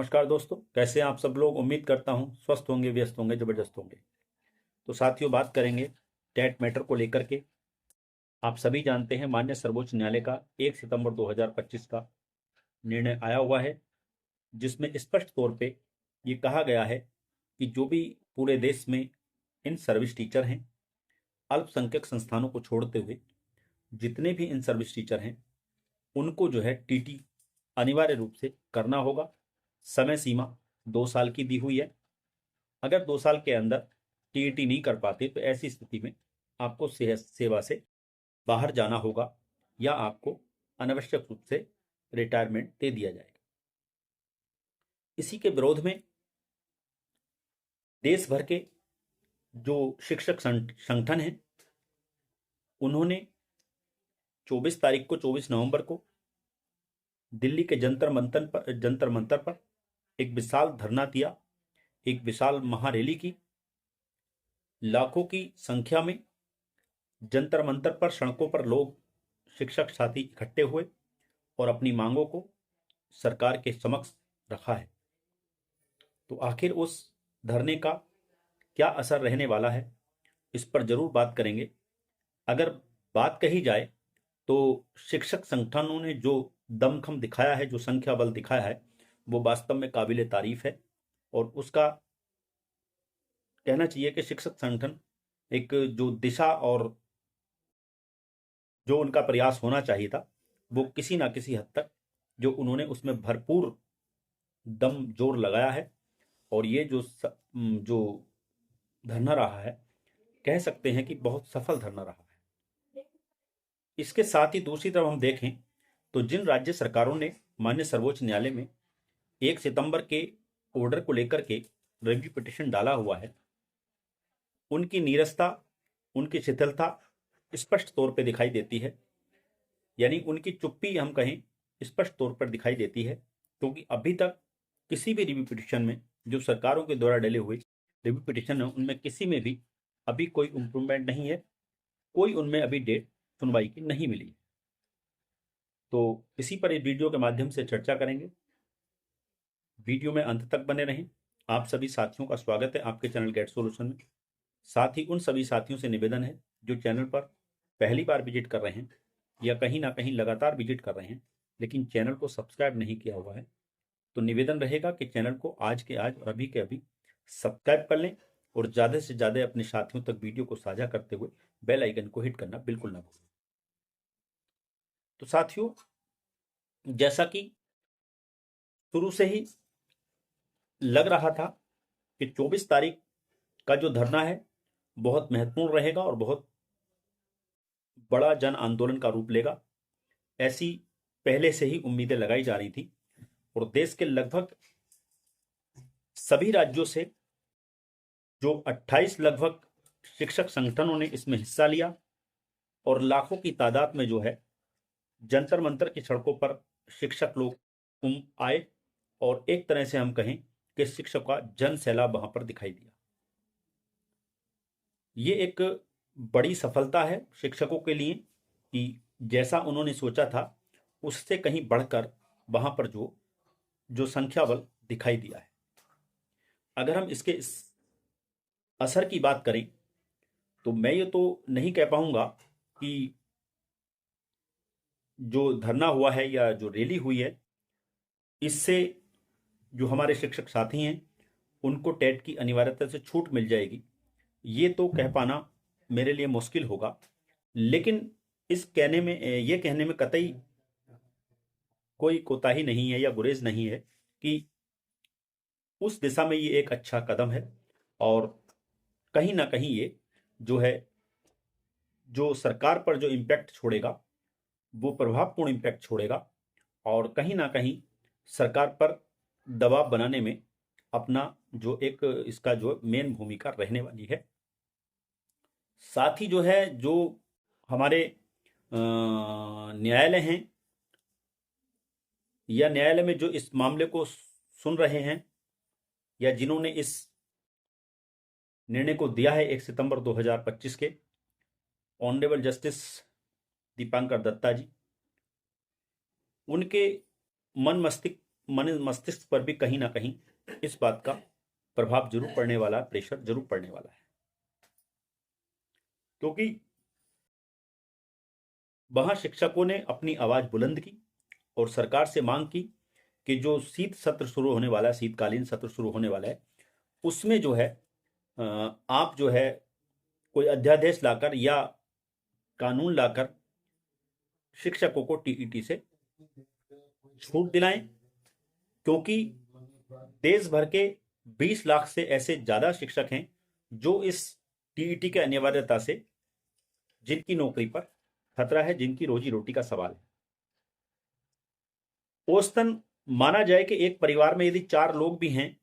नमस्कार दोस्तों, कैसे हैं आप सब लोग। उम्मीद करता हूं स्वस्थ होंगे, व्यस्त होंगे, जबरदस्त होंगे। तो साथियों, बात करेंगे टेट मैटर को लेकर के। आप सभी जानते हैं माननीय सर्वोच्च न्यायालय का 1 सितंबर 2025 का निर्णय आया हुआ है, जिसमें स्पष्ट तौर पे ये कहा गया है कि जो भी पूरे देश में इन सर्विस टीचर हैं, अल्पसंख्यक संस्थानों को छोड़ते हुए जितने भी इन सर्विस टीचर हैं, उनको जो है टीटी अनिवार्य रूप से करना होगा। समय सीमा 2 साल की दी हुई है। अगर 2 साल के अंदर टीईटी नहीं कर पाते तो ऐसी स्थिति में आपको सेवा से बाहर जाना होगा या आपको अनावश्यक रूप से रिटायरमेंट दे दिया जाएगा। इसी के विरोध में देश भर के जो शिक्षक संगठन हैं, उन्होंने 24 नवंबर को दिल्ली के जंतर मंतर पर एक विशाल धरना दिया, एक विशाल महारैली की। लाखों की संख्या में जंतर मंतर पर, सड़कों पर लोग, शिक्षक साथी इकट्ठे हुए और अपनी मांगों को सरकार के समक्ष रखा है। तो आखिर उस धरने का क्या असर रहने वाला है, इस पर जरूर बात करेंगे। अगर बात कही जाए तो शिक्षक संगठनों ने जो दमखम दिखाया है, जो संख्या बल दिखाया है, वो वास्तव में काबिले तारीफ है। और उसका कहना चाहिए कि शिक्षक संगठन एक जो दिशा और जो उनका प्रयास होना चाहिए था, वो किसी ना किसी हद तक जो उन्होंने उसमें भरपूर दम जोर लगाया है। और ये जो धरना रहा है, कह सकते हैं कि बहुत सफल धरना रहा है। इसके साथ ही दूसरी तरफ हम देखें तो जिन राज्य सरकारों ने माननीय सर्वोच्च न्यायालय में 1 सितंबर के ऑर्डर को लेकर के रिव्यू पिटीशन डाला हुआ है, उनकी नीरसता, उनकी शिथिलता स्पष्ट तौर पर दिखाई देती है। यानी उनकी चुप्पी हम कहें स्पष्ट तौर पर दिखाई देती है, क्योंकि अभी तक किसी भी रिव्यू पिटीशन में जो सरकारों के द्वारा डले हुए रिव्यू पिटीशन है, उनमें किसी में भी अभी कोई इंप्रूवमेंट नहीं है, कोई उनमें अभी डेट सुनवाई की नहीं मिली। तो इसी पर इस वीडियो के माध्यम से चर्चा करेंगे। वीडियो में अंत तक बने रहें। आप सभी साथियों का स्वागत है आपके चैनल गेट सॉल्यूशन में। साथ ही उन सभी साथियों से निवेदन है जो चैनल पर पहली बार विजिट कर रहे हैं या कहीं ना कहीं लगातार विजिट कर रहे हैं लेकिन चैनल को सब्सक्राइब नहीं किया हुआ है, तो निवेदन रहेगा कि चैनल को आज के आज और अभी के अभी सब्सक्राइब कर लें और ज़्यादा से ज़्यादा अपने साथियों तक वीडियो को साझा करते हुए बेल आइकन को हिट करना बिल्कुल ना भूलें। तो साथियों, जैसा कि शुरू से ही लग रहा था कि 24 तारीख का जो धरना है बहुत महत्वपूर्ण रहेगा और बहुत बड़ा जन आंदोलन का रूप लेगा, ऐसी पहले से ही उम्मीदें लगाई जा रही थी। और देश के लगभग सभी राज्यों से जो 28 लगभग शिक्षक संगठनों ने इसमें हिस्सा लिया और लाखों की तादाद में जो है जंतर मंतर की सड़कों पर शिक्षक लोग आए और एक तरह से हम कहें कि शिक्षक का जन सैलाब वहां पर दिखाई दिया। ये एक बड़ी सफलता है शिक्षकों के लिए कि जैसा उन्होंने सोचा था उससे कहीं बढ़कर वहां पर जो संख्या बल दिखाई दिया है। अगर हम इसके असर की बात करें तो मैं ये तो नहीं कह पाऊंगा कि जो धरना हुआ है या जो रैली हुई है, इससे जो हमारे शिक्षक साथी हैं उनको टेट की अनिवार्यता से छूट मिल जाएगी, ये तो कह पाना मेरे लिए मुश्किल होगा। लेकिन ये कहने में कतई कोई कोताही नहीं है या गुरेज नहीं है कि उस दिशा में ये एक अच्छा कदम है और कहीं ना कहीं ये जो है जो सरकार पर जो इम्पैक्ट छोड़ेगा वो प्रभावपूर्ण इम्पैक्ट छोड़ेगा और कहीं ना कहीं सरकार पर दबाव बनाने में अपना जो एक इसका जो मेन भूमिका रहने वाली है। साथ ही जो है जो हमारे न्यायालय हैं या न्यायालय में जो इस मामले को सुन रहे हैं या जिन्होंने इस निर्णय को दिया है 1 सितंबर 2025 के, ऑनरेबल जस्टिस दीपांकर दत्ता जी, उनके मन मस्तिष्क मन मस्तिष्क पर भी कहीं ना कहीं इस बात का प्रभाव जरूर पड़ने वाला है, प्रेशर जरूर पड़ने वाला है, क्योंकि वहां शिक्षकों ने अपनी आवाज बुलंद की और सरकार से मांग की कि जो शीत सत्र शुरू होने वाला है, शीतकालीन सत्र शुरू होने वाला है, उसमें जो है आप जो है कोई अध्यादेश लाकर या कानून लाकर शिक्षकों को टीईटी से छूट दिलाएं, क्योंकि देश भर के 20 लाख से ऐसे ज्यादा शिक्षक हैं जो इस टीईटी के अनिवार्यता से जिनकी नौकरी पर खतरा है, जिनकी रोजी रोटी का सवाल है। औसतन माना जाए कि एक परिवार में यदि 4 लोग भी हैं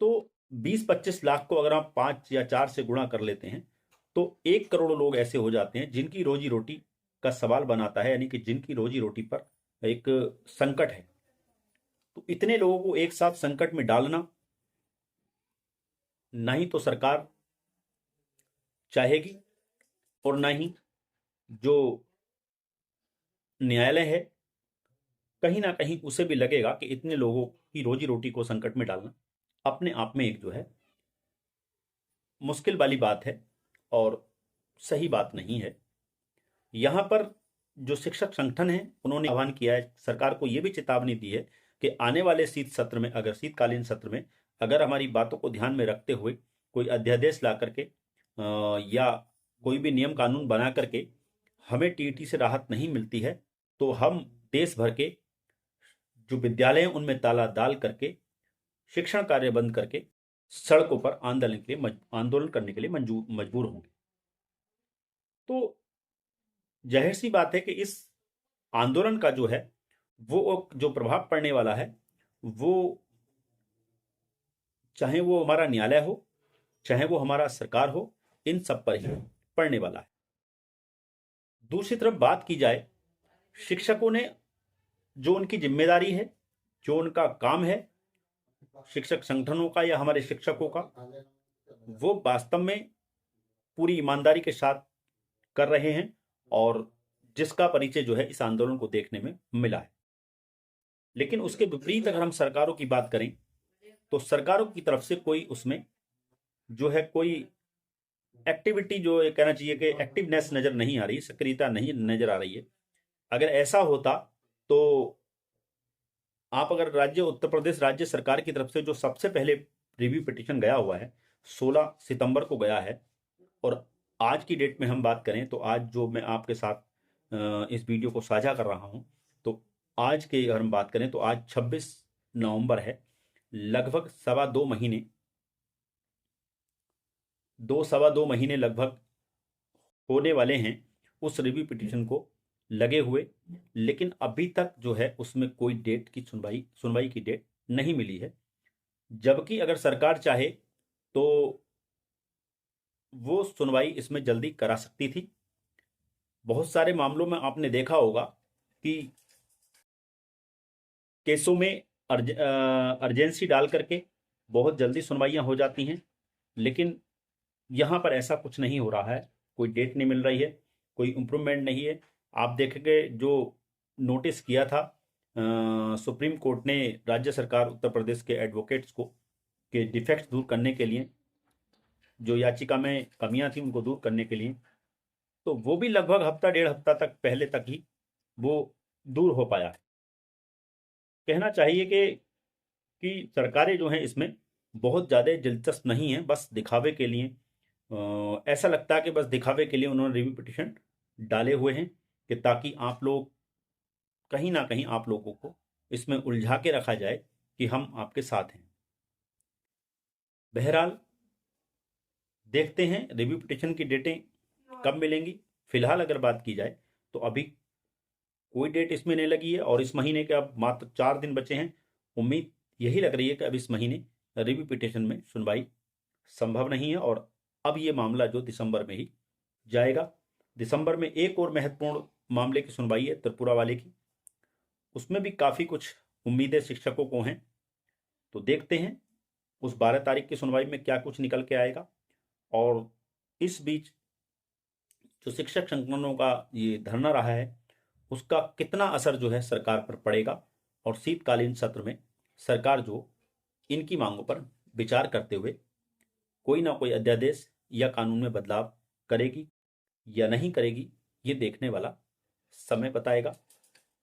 तो 20-25 लाख को अगर आप 5 या 4 से गुणा कर लेते हैं तो 1 करोड़ लोग ऐसे हो जाते हैं जिनकी रोजी रोटी का सवाल बनाता है, यानी कि जिनकी रोजी रोटी पर एक संकट है। तो इतने लोगों को एक साथ संकट में डालना ना ही तो सरकार चाहेगी और ना ही जो न्यायालय है कहीं ना कहीं उसे भी लगेगा कि इतने लोगों की रोजी रोटी को संकट में डालना अपने आप में एक जो है मुश्किल वाली बात है और सही बात नहीं है। यहां पर जो शिक्षक संगठन है उन्होंने आह्वान किया है, सरकार को यह भी चेतावनी दी है कि आने वाले शीतकालीन सत्र में अगर हमारी बातों को ध्यान में रखते हुए कोई अध्यादेश ला करके या कोई भी नियम कानून बना करके हमें टीईटी से राहत नहीं मिलती है तो हम देश भर के जो विद्यालय हैं उनमें ताला डाल करके शिक्षण कार्य बंद करके सड़कों पर आंदोलन करने के लिए मजबूर होंगे। तो जाहिर सी बात है कि इस आंदोलन का जो है वो जो प्रभाव पड़ने वाला है वो चाहे वो हमारा न्यायालय हो, चाहे वो हमारा सरकार हो, इन सब पर ही पड़ने वाला है। दूसरी तरफ बात की जाए शिक्षकों ने जो उनकी जिम्मेदारी है, जो उनका काम है शिक्षक संगठनों का या हमारे शिक्षकों का, वो वास्तव में पूरी ईमानदारी के साथ कर रहे हैं और जिसका परिचय जो है इस आंदोलन को देखने में मिला है। लेकिन उसके विपरीत अगर हम सरकारों की बात करें तो सरकारों की तरफ से कोई उसमें जो है कोई एक्टिविटी, जो ये कहना चाहिए कि एक्टिवनेस नजर नहीं आ रही, सक्रियता नहीं नजर आ रही है। अगर ऐसा होता तो आप अगर उत्तर प्रदेश राज्य सरकार की तरफ से जो सबसे पहले रिव्यू पिटीशन गया हुआ है 16 सितंबर को गया है और आज की डेट में हम बात करें तो आज जो मैं आपके साथ इस वीडियो को साझा कर रहा हूं तो आज के अगर हम बात करें तो आज 26 नवंबर है। लगभग सवा दो महीने लगभग होने वाले हैं उस रिव्यू पिटीशन को लगे हुए, लेकिन अभी तक जो है उसमें कोई डेट की सुनवाई की डेट नहीं मिली है। जबकि अगर सरकार चाहे तो वो सुनवाई इसमें जल्दी करा सकती थी। बहुत सारे मामलों में आपने देखा होगा कि केसों में अर्जेंसी डाल करके बहुत जल्दी सुनवाइयां हो जाती हैं, लेकिन यहां पर ऐसा कुछ नहीं हो रहा है। कोई डेट नहीं मिल रही है, कोई इम्प्रूवमेंट नहीं है। आप देखेंगे जो नोटिस किया था सुप्रीम कोर्ट ने राज्य सरकार उत्तर प्रदेश के एडवोकेट्स को के डिफेक्ट्स दूर करने के लिए, जो याचिका में कमियां थी उनको दूर करने के लिए, तो वो भी लगभग हफ्ता डेढ़ हफ्ता तक पहले तक ही वो दूर हो पाया है। कहना चाहिए कि सरकारें जो हैं इसमें बहुत ज़्यादा दिलचस्प नहीं है, बस दिखावे के लिए ऐसा लगता है कि बस दिखावे के लिए उन्होंने रिव्यू पिटीशन डाले हुए हैं कि ताकि आप लोग कहीं ना कहीं आप लोगों को इसमें उलझा के रखा जाए कि हम आपके साथ हैं। बहरहाल देखते हैं रिव्यू पिटीशन की डेटें कब मिलेंगी। फिलहाल अगर बात की जाए तो अभी कोई डेट इसमें नहीं लगी है और इस महीने के अब मात्र 4 दिन बचे हैं। उम्मीद यही लग रही है कि अब इस महीने रिव्यू पिटीशन में सुनवाई संभव नहीं है और अब ये मामला जो दिसंबर में ही जाएगा। दिसंबर में एक और महत्वपूर्ण मामले की सुनवाई है त्रिपुरा वाले की, उसमें भी काफ़ी कुछ उम्मीदें शिक्षकों को हैं। तो देखते हैं उस 12 तारीख की सुनवाई में क्या कुछ निकल के आएगा और इस बीच जो शिक्षक संगठनों का ये धरना रहा है उसका कितना असर जो है सरकार पर पड़ेगा और शीतकालीन सत्र में सरकार जो इनकी मांगों पर विचार करते हुए कोई ना कोई अध्यादेश या कानून में बदलाव करेगी या नहीं करेगी, ये देखने वाला समय बताएगा,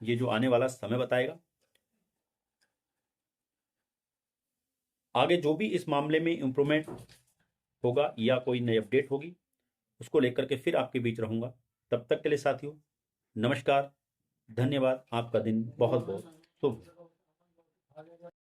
ये जो आने वाला समय बताएगा। आगे जो भी इस मामले में इम्प्रूवमेंट होगा या कोई नई अपडेट होगी, उसको लेकर के फिर आपके बीच रहूंगा। तब तक के लिए साथियों, नमस्कार, धन्यवाद। आपका दिन बहुत बहुत शुभ।